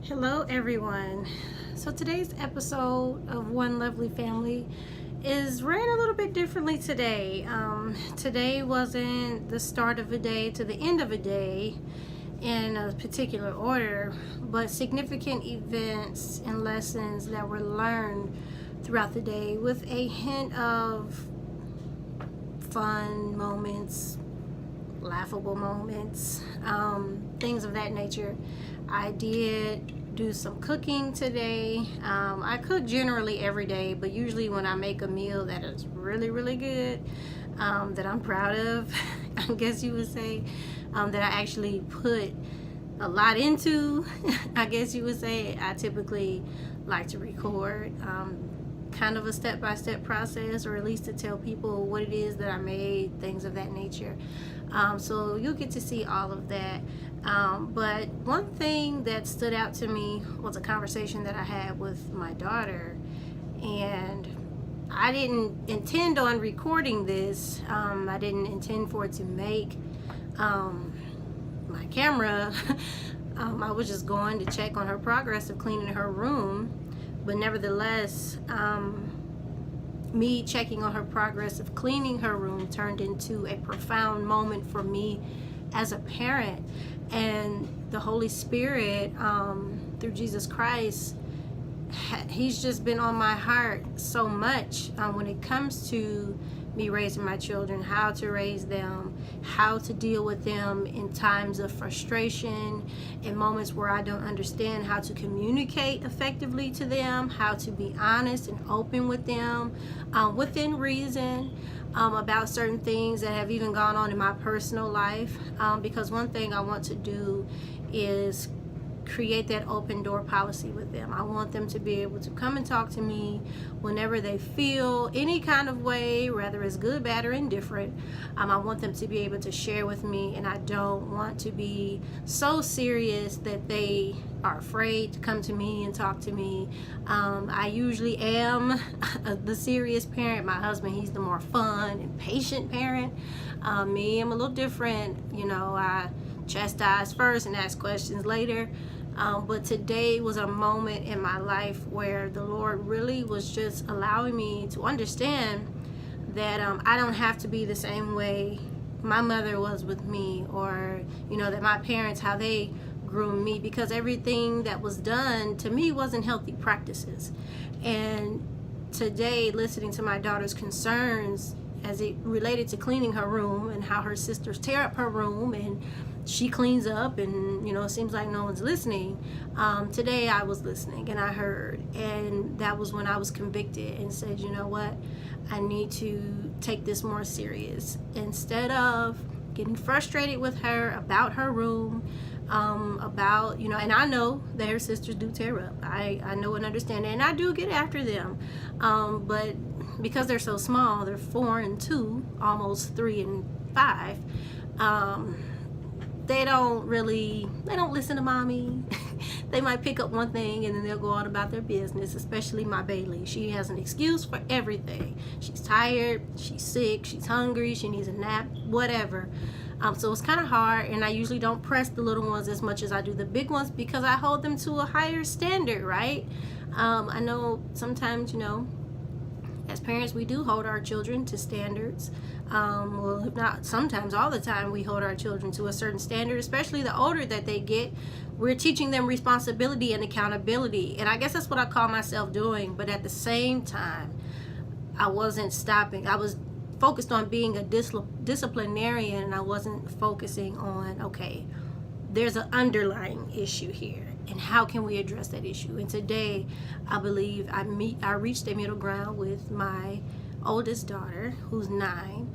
Hello, everyone. So, today's episode of One Lovely Family is ran a little bit differently today. Today wasn't the start of a day to the end of a day in a particular order, but significant events and lessons that were learned throughout the day with a hint of fun moments, laughable moments, things of that nature. I did do some cooking today. I cook generally every day, but usually when I make a meal that is really, really good, that I'm proud of, I guess you would say, that I actually put a lot into, I guess you would say, I typically like to record kind of a step-by-step process, or at least to tell people what it is that I made, things of that nature. So you'll get to see all of that. But one thing that stood out to me was a conversation that I had with my daughter, and I didn't intend on recording this. I didn't intend for it to make my camera. I was just going to check on her progress of cleaning her room, but nevertheless, me checking on her progress of cleaning her room turned into a profound moment for me as a parent. And the Holy Spirit, through Jesus Christ, he's just been on my heart so much when it comes to me raising my children, how to raise them, how to deal with them in times of frustration, in moments where I don't understand how to communicate effectively to them, how to be honest and open with them within reason about certain things that have even gone on in my personal life, because one thing I want to do is create that open door policy with them. I want them to be able to come and talk to me whenever they feel any kind of way, whether it's good, bad, or indifferent. I want them to be able to share with me, and I don't want to be so serious that they are afraid to come to me and talk to me. I usually am the serious parent. My husband, he's the more fun and patient parent. Me, I'm a little different. I chastise first and ask questions later. But today was a moment in my life where the Lord really was just allowing me to understand that I don't have to be the same way my mother was with me, or that my parents, how they groomed me, because everything that was done to me wasn't healthy practices. And today, listening to my daughter's concerns as it related to cleaning her room and how her sisters tear up her room and she cleans up, and it seems like no one's listening. Today I was listening and I heard, and that was when I was convicted and said, you know what, I need to take this more serious. Instead of getting frustrated with her about her room, about and I know that her sisters do tear up. I know and understand that, and I do get after them, but because they're so small, they're 4 and 2, almost 3 and 5, they don't listen to mommy. They might pick up one thing and then they'll go on about their business, especially my Bailey. She has an excuse for everything. She's tired, she's sick, she's hungry, she needs a nap, whatever. So it's kind of hard, and I usually don't press the little ones as much as I do the big ones, because I hold them to a higher standard, right? I know sometimes, as parents, we do hold our children to standards. Well, if not sometimes, all the time, we hold our children to a certain standard, especially the older that they get. We're teaching them responsibility and accountability, and I guess that's what I call myself doing. But at the same time, I wasn't stopping. I was focused on being a disciplinarian, and I wasn't focusing on, okay, there's an underlying issue here, and how can we address that issue? And today, I believe I reached a middle ground with my oldest daughter, who's 9,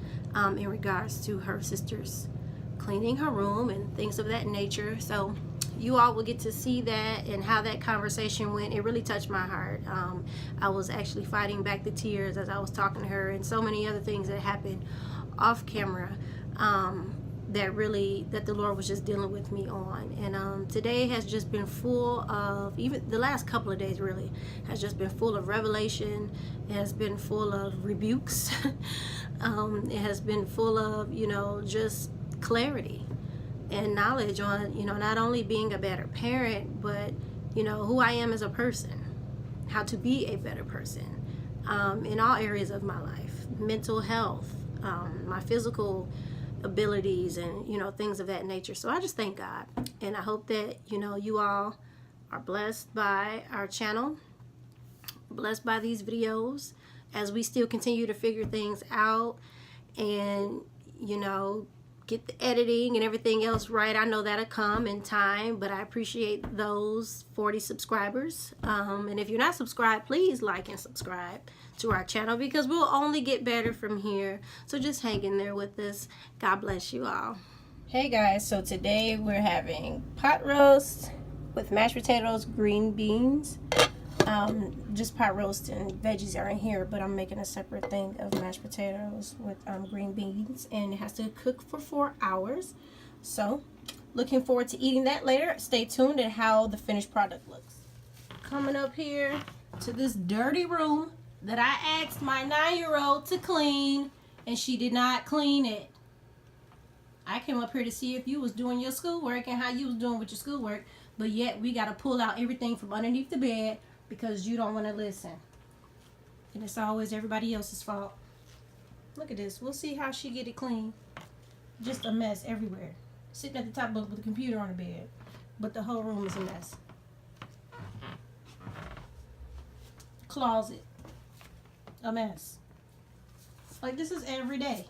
in regards to her sisters cleaning her room and things of that nature. So you all will get to see that and how that conversation went. It really touched my heart. I was actually fighting back the tears as I was talking to her, and so many other things that happened off camera that the Lord was just dealing with me on. And today has just been full of, even the last couple of days really, has just been full of revelation. It has been full of rebukes. It has been full of, just clarity and knowledge on, not only being a better parent, but who I am as a person, how to be a better person in all areas of my life, mental health, my physical abilities, and things of that nature. So I just thank God, and I hope that you all are blessed by our channel, blessed by these videos as we still continue to figure things out and get the editing and everything else right. I know that'll come in time, but I appreciate those 40 subscribers. And if you're not subscribed, please like and subscribe to our channel, because we'll only get better from here. So just hang in there with us. God bless you all. Hey guys, so today we're having pot roast with mashed potatoes, green beans. Just pot roast and veggies are in here, but I'm making a separate thing of mashed potatoes with green beans, and it has to cook for 4 hours. So looking forward to eating that later. Stay tuned at how the finished product looks. Coming up here to this dirty room that I asked my 9-year-old to clean, and she did not clean it. I came up here to see if you was doing your schoolwork and how you was doing with your schoolwork, but yet we got to pull out everything from underneath the bed because you don't want to listen. And it's always everybody else's fault. Look at this. We'll see how she get it clean. Just a mess everywhere. Sitting at the top with the computer on the bed. But the whole room is a mess. Closet. A mess. Like, this is every day.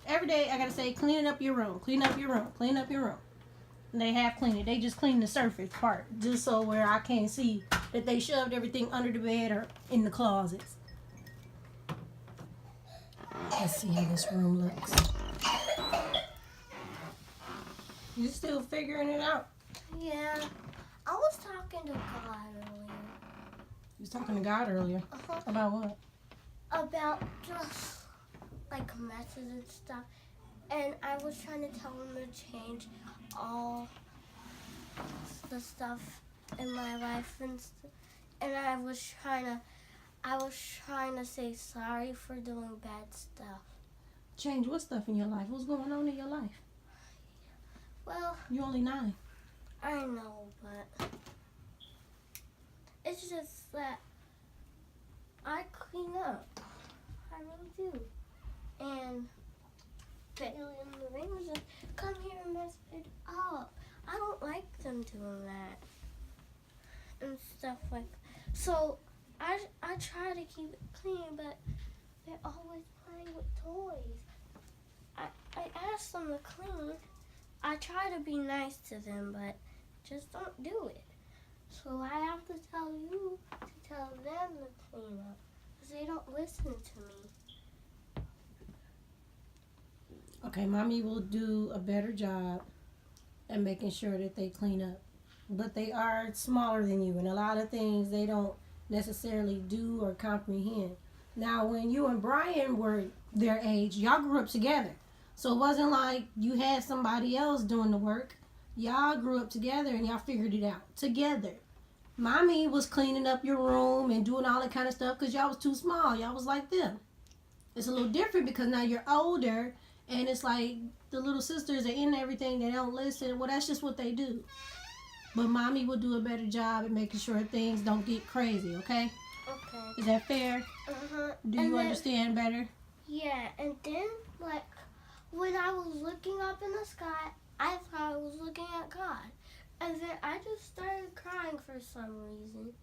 Every day I gotta say, clean up your room. Clean up your room. Clean up your room. And they have cleaned it. They just cleaned the surface part, just so where I can't see that they shoved everything under the bed or in the closets. Let's see how this room looks. You still figuring it out? Yeah. I was talking to God earlier. You was talking to God earlier? Uh-huh. About what? About just like messes and stuff. And I was trying to tell him to change all the stuff in my life and I was trying to say sorry for doing bad stuff. Change what stuff in your life? What's going on in your life? Well, you only 9. I know, but it's just that I clean up. I really do. And Bailey and the Rangers just come here and mess it up. I don't like them doing that and stuff like that. So I try to keep it clean, but they're always playing with toys. I ask them to clean. I try to be nice to them, but just don't do it. So I have to tell you to tell them to clean up, because they don't listen to me. Okay, Mommy will do a better job at making sure that they clean up. But they are smaller than you, and a lot of things they don't necessarily do or comprehend. Now, when you and Brian were their age, y'all grew up together. So it wasn't like you had somebody else doing the work. Y'all grew up together and y'all figured it out together. Mommy was cleaning up your room and doing all that kind of stuff because y'all was too small. Y'all was like them. It's a little different because now you're older, and it's like the little sisters are in everything. They don't listen. Well, that's just what they do. But Mommy will do a better job at making sure things don't get crazy, okay? Okay. Is that fair? Uh-huh. Do you understand better? Yeah, and then, like, when I was looking up in the sky, I thought I was looking at God. And then I just started crying for some reason.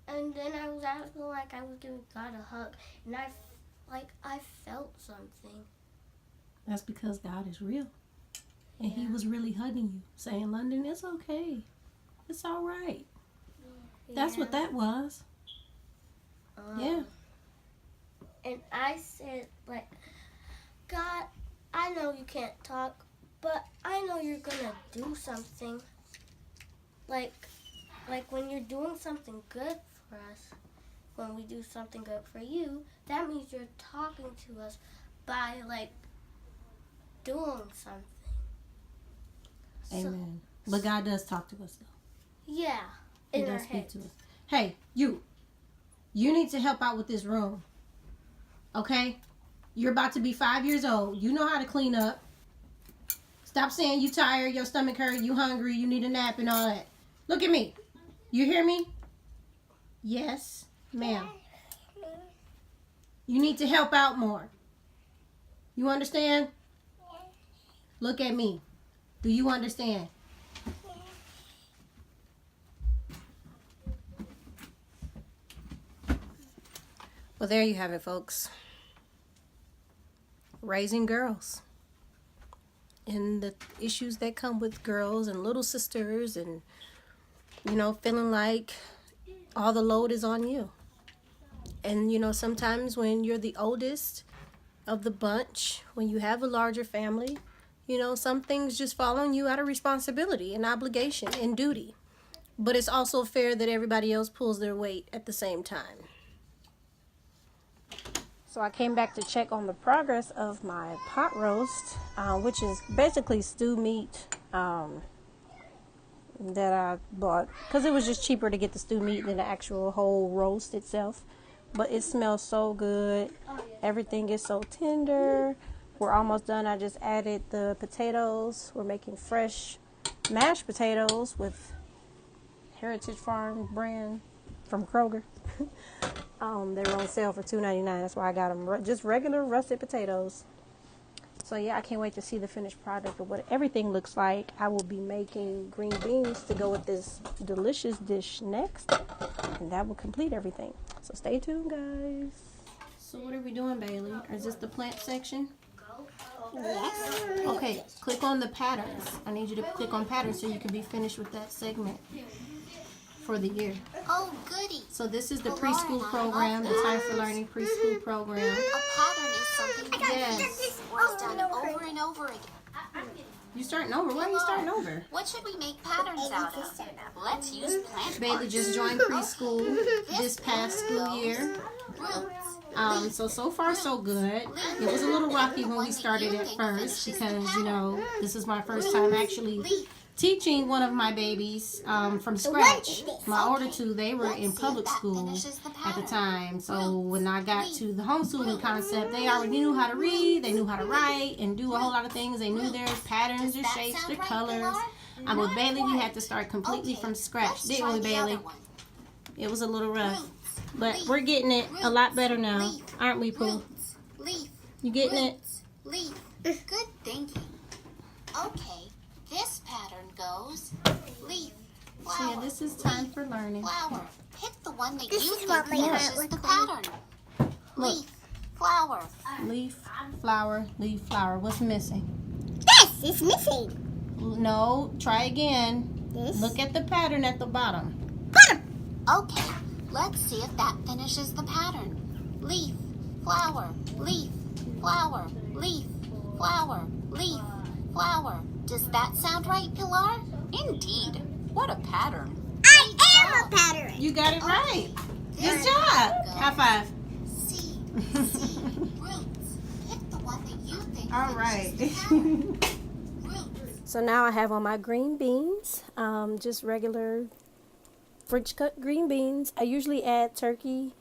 And then I was acting like I was giving God a hug. And I felt something. That's because God is real. And Yeah. He was really hugging you, saying, London, it's okay. It's all right. Yeah. That's what that was. Yeah. And I said, like, God, I know you can't talk, but I know you're going to do something. Like when you're doing something good for us, when we do something good for you, that means you're talking to us by, like, doing something. Amen. But God does talk to us, though. Yeah. He does speak to us. Hey, you need to help out with this room. Okay? You're about to be 5 years old. You know how to clean up. Stop saying you tired, your stomach hurt, you hungry, you need a nap and all that. Look at me. You hear me? Yes, ma'am. You need to help out more. You understand? Look at me. Do you understand? Well, there you have it, folks. Raising girls. And the issues that come with girls and little sisters and, you know, feeling like all the load is on you. And, you know, sometimes when you're the oldest of the bunch, when you have a larger family, you know, some things just fall on you out of responsibility and obligation and duty. But it's also fair that everybody else pulls their weight at the same time. So I came back to check on the progress of my pot roast, which is basically stew meat that I bought because it was just cheaper to get the stew meat than the actual whole roast itself. But it smells so good. Everything is so tender. We're almost done. I just added the potatoes. We're making fresh mashed potatoes with Heritage Farm brand from Kroger. They were on sale for $2.99. That's why I got them. Just regular russet potatoes. So yeah, I can't wait to see the finished product of what everything looks like. I will be making green beans to go with this delicious dish next, and that will complete everything. So stay tuned, guys. So what are we doing, Bailey? Or is this the plant section? Yes. Okay, click on the patterns. I need you to click on patterns so you can be finished with that segment for the year. Oh, goody. So this is the preschool program, the Time for Learning preschool program. A pattern is something that Yes. was done over and over again. You starting over? Why are you starting over? What should we make patterns out of? Let's use plant Bailey parts. just joined preschool this past school year. Roots. So far so good. It was a little rocky when we started at first because, you know, this is my first time actually teaching one of my babies from scratch. My older two, they were in public school at the time. So when I got to the homeschooling concept, they already knew how to read, they knew how to write, and do a whole lot of things. They knew their patterns, their shapes, their colors. With Bailey, we had to start completely from scratch, didn't we, Bailey? It was a little rough. But we're getting it a lot better now, aren't we, Pooh? Leaf. You getting it? Leaf. Good thinking. Okay, this pattern goes leaf, So flower, yeah, this is time for learning. flower. Pick the one that This you is think what my finishes heart the looks pattern. Look. Leaf, flower. Leaf, flower, leaf, flower. What's missing? This is missing. No, try again. This. Look at the pattern at the bottom. Okay, let's see if that finishes the pattern. Leaf, flower, leaf, flower, leaf, flower, leaf, flower. Does that sound right, Pilar? Indeed. What a pattern. I am a pattern. You got it right. Good Good. job. High five. C, roots. Pick the one that you think All finishes right. the pattern. Roots. So now I have on my green beans, just regular French cut green beans. I usually add turkey,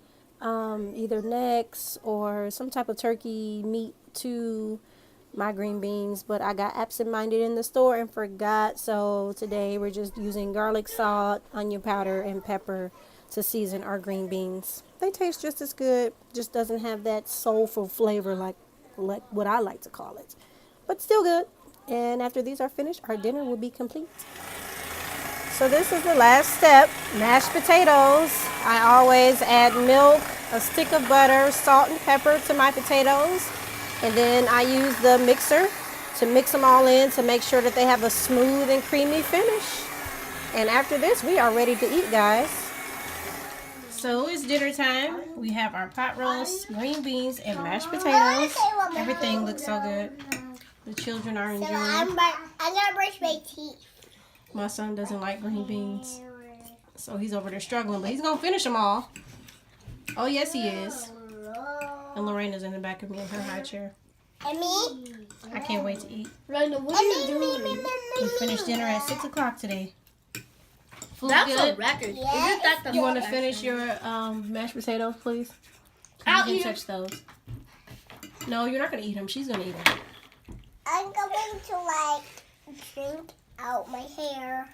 either necks or some type of turkey meat to my green beans, but I got absent-minded in the store and forgot, so today we're just using garlic, salt, onion powder, and pepper to season our green beans. They taste just as good, just doesn't have that soulful flavor like what I like to call it, but still good. And after these are finished, our dinner will be complete. So this is the last step, mashed potatoes. I always add milk, a stick of butter, salt and pepper to my potatoes. And then I use the mixer to mix them all in to make sure that they have a smooth and creamy finish. And after this, we are ready to eat, guys. So it's dinner time. We have our pot roast, green beans, and mashed potatoes. Everything looks so good. The children are enjoying. I'm gonna brush my teeth. My son doesn't like green beans, so he's over there struggling, but he's gonna finish them all. Oh yes, he is. And Lorena's in the back of me in her high chair. And me? I can't wait to eat. Rhonda, what are you doing? We finished dinner at 6 o'clock today. Food That's good? a record. Yes. Isn't that the You want to best? finish your mashed potatoes, please? I'll You eat can 'em. touch those. No, you're not gonna eat them. She's gonna eat them. I'm going to drink out my hair.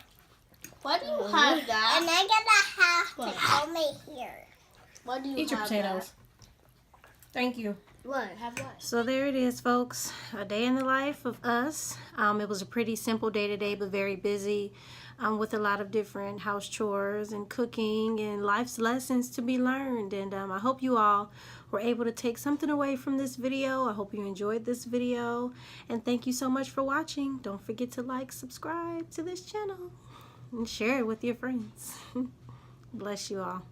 Why do you have that? And I'm gonna have What? to comb my hair. Why do you Eat your have potatoes. Thank you. that? What? Have what? So there it is, folks. A day in the life of us. It was a pretty simple day today, but very busy with a lot of different house chores and cooking and life's lessons to be learned. And I hope you all were able to take something away from this video. I hope you enjoyed this video. And thank you so much for watching. Don't forget to like, subscribe to this channel, and share it with your friends. Bless you all.